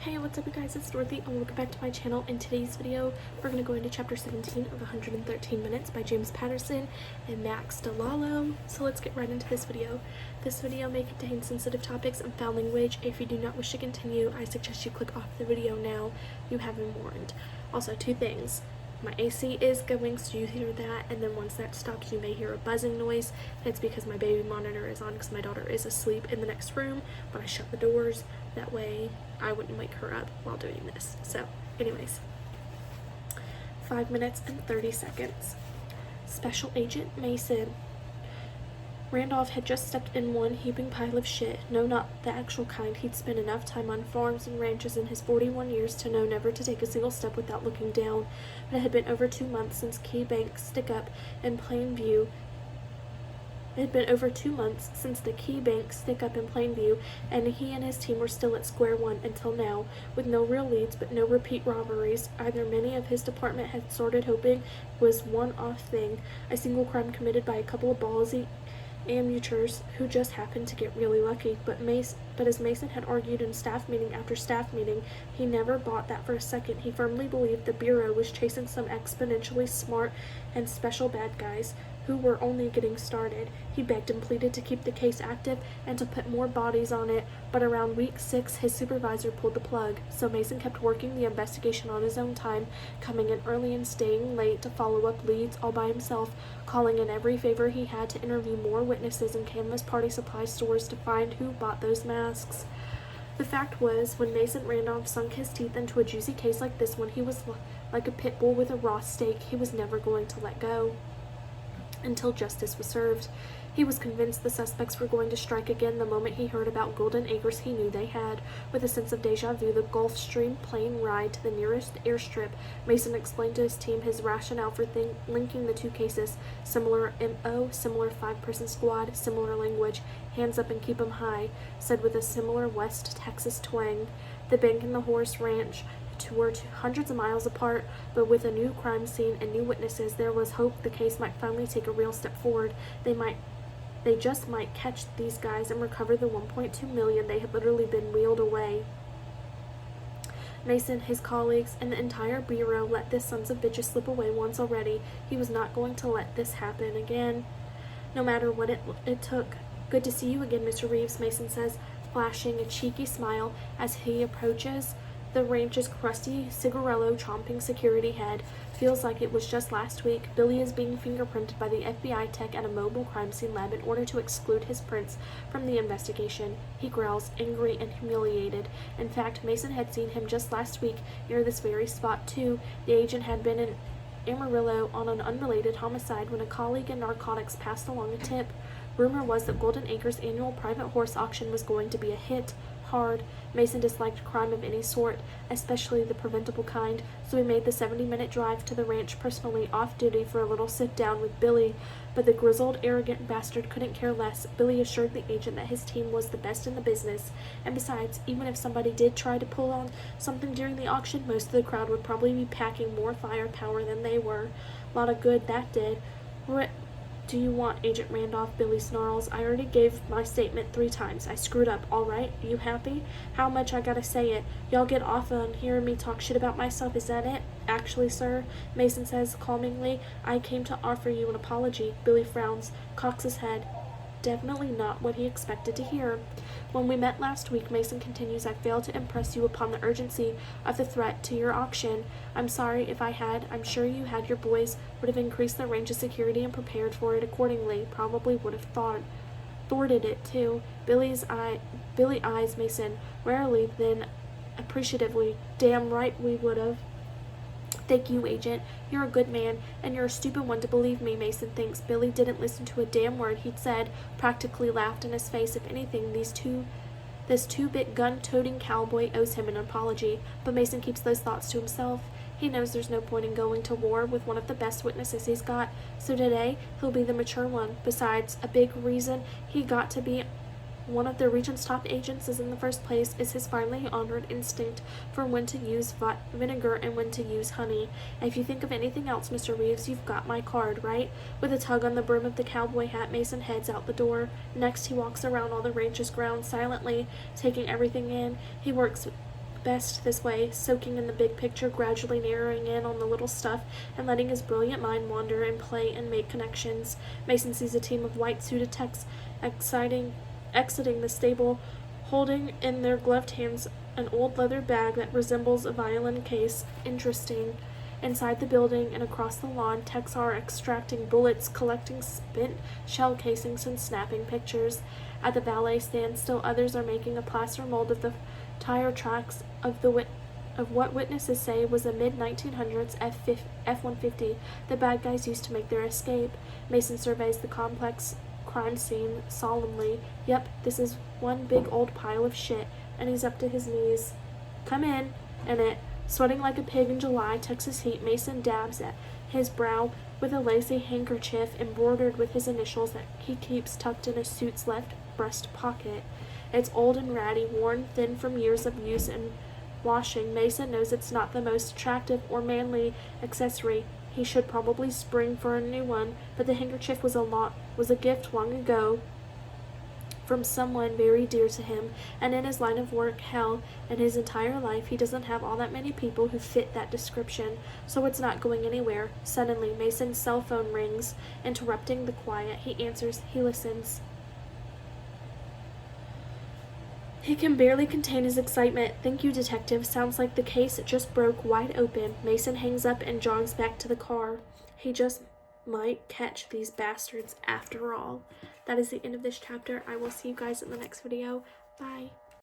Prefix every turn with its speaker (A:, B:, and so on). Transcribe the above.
A: Hey, what's up you guys, it's Dorothy and welcome back to my channel. In today's video, we're going to go into chapter 17 of 113 Minutes by James Patterson and Max DeLallo. So let's get right into this video. This video may contain sensitive topics and foul language. If you do not wish to continue, I suggest you click off the video now. You have been warned. Also, two things. My AC is going, so you hear that, and then once that stops you may hear a buzzing noise. It's because my baby monitor is on because my daughter is asleep in the next room, but I shut the doors, that way I wouldn't wake her up while doing this. So anyways, 5 minutes and 30 seconds. Special Agent Mason. Randolph had just stepped in one heaping pile of shit. No, not the actual kind. He'd spent enough time on farms and ranches in his 41 years to know never to take a single step without looking down. But it had been over 2 months since Key Bank stick up in plain view. It had been over 2 months since the Key Bank stick up in plain view, and he and his team were still at square one until now, with no real leads but no repeat robberies. Either many of his department had started hoping it was one-off thing, a single crime committed by a couple of ballsy amateurs who just happened to get really lucky, but as Mason had argued in staff meeting after staff meeting, he never bought that for a second. He firmly believed the Bureau was chasing some exponentially smart and special bad guys who were only getting started. He begged and pleaded to keep the case active and to put more bodies on it, but around week 6 his supervisor pulled the plug, so Mason kept working the investigation on his own time, coming in early and staying late to follow up leads all by himself, calling in every favor he had to interview more witnesses and canvas party supply stores to find who bought those masks. The fact was, when Mason Randolph sunk his teeth into a juicy case like this one, he was like a pit bull with a raw steak. He was never going to let go until justice was served. He was convinced the suspects were going to strike again the moment he heard about Golden Acres. He knew they had. With a sense of deja vu, the Gulfstream plane ride to the nearest airstrip, Mason explained to his team his rationale for linking the two cases. Similar MO, similar 5-person squad, similar language. Hands up and keep 'em high, said with a similar West Texas twang. The bank and the horse ranch were hundreds of miles apart, but with a new crime scene and new witnesses, there was hope the case might finally take a real step forward. They just might catch these guys and recover the $1.2 million they had literally been wheeled away. Mason, his colleagues, and the entire Bureau let this sons of bitches slip away once already. He was not going to let this happen again, no matter what it took. Good to see you again, Mr. Reeves, Mason says, flashing a cheeky smile as he approaches the ranch's crusty cigarello chomping security head. Feels like it was just last week. Billy is being fingerprinted by the FBI tech at a mobile crime scene lab in order to exclude his prints from the investigation. He growls, angry and humiliated. In fact, Mason had seen him just last week near this very spot too. The agent had been in Amarillo on an unrelated homicide when a colleague in narcotics passed along a tip. Rumor was that Golden Acres' annual private horse auction was going to be a hit. Hard. Mason disliked crime of any sort, especially the preventable kind, so he made the 70-minute drive to the ranch personally, off duty for a little sit-down with Billy. But the grizzled, arrogant bastard couldn't care less. Billy assured the agent that his team was the best in the business, and besides, even if somebody did try to pull on something during the auction, most of the crowd would probably be packing more firepower than they were. A lot of good that did. What do you want, Agent Randolph? Billy snarls. I already gave my statement 3 times. I screwed up, all right? You happy? How much I gotta say it? Y'all get off on hearing me talk shit about myself, is that it? Actually, sir, Mason says calmingly, I came to offer you an apology. Billy frowns, cocks his head. Definitely not what he expected to hear. When we met last week, Mason continues, I failed to impress you upon the urgency of the threat to your auction. I'm sorry if I had. I'm sure you had. Your boys would have increased the range of security and prepared for it accordingly. Probably would have thwarted it too. Billy eyes Mason warily, then appreciatively. Damn right we would have. Thank you, Agent. You're a good man, and you're a stupid one to believe me, Mason thinks. Billy didn't listen to a damn word he'd said, practically laughed in his face. If anything, this two-bit gun-toting cowboy owes him an apology, but Mason keeps those thoughts to himself. He knows there's no point in going to war with one of the best witnesses he's got, so today he'll be the mature one. Besides, a big reason he got to be one of the region's top agents is in the first place is his finely honored instinct for when to use vinegar and when to use honey. And if you think of anything else, Mr. Reeves, you've got my card, right? With a tug on the brim of the cowboy hat, Mason heads out the door. Next, he walks around all the ranch's grounds silently, taking everything in. He works best this way, soaking in the big picture, gradually narrowing in on the little stuff, and letting his brilliant mind wander and play and make connections. Mason sees a team of white-suited techs exiting the stable, holding in their gloved hands an old leather bag that resembles a violin case. Interesting. Inside the building and across the lawn, techs are extracting bullets, collecting spent shell casings, and snapping pictures. At the valet stand, still others are making a plaster mold of the tire tracks of what witnesses say was a mid-1900s F-150 the bad guys used to make their escape. Mason surveys the complex crime scene solemnly. Yep, this is one big old pile of shit, and he's up to his knees. Come in it. Sweating like a pig in July, Texas heat, Mason dabs at his brow with a lacy handkerchief embroidered with his initials that he keeps tucked in his suit's left breast pocket. It's old and ratty, worn thin from years of use and washing. Mason knows it's not the most attractive or manly accessory. He should probably spring for a new one, but the handkerchief was a gift long ago from someone very dear to him, and in his line of work, hell, in his entire life, he doesn't have all that many people who fit that description, so it's not going anywhere. Suddenly, Mason's cell phone rings, interrupting the quiet. He answers, he listens. He can barely contain his excitement. Thank you, detective. Sounds like the case just broke wide open. Mason hangs up and jogs back to the car. He just might catch these bastards after all. That is the end of this chapter. I will see you guys in the next video. Bye.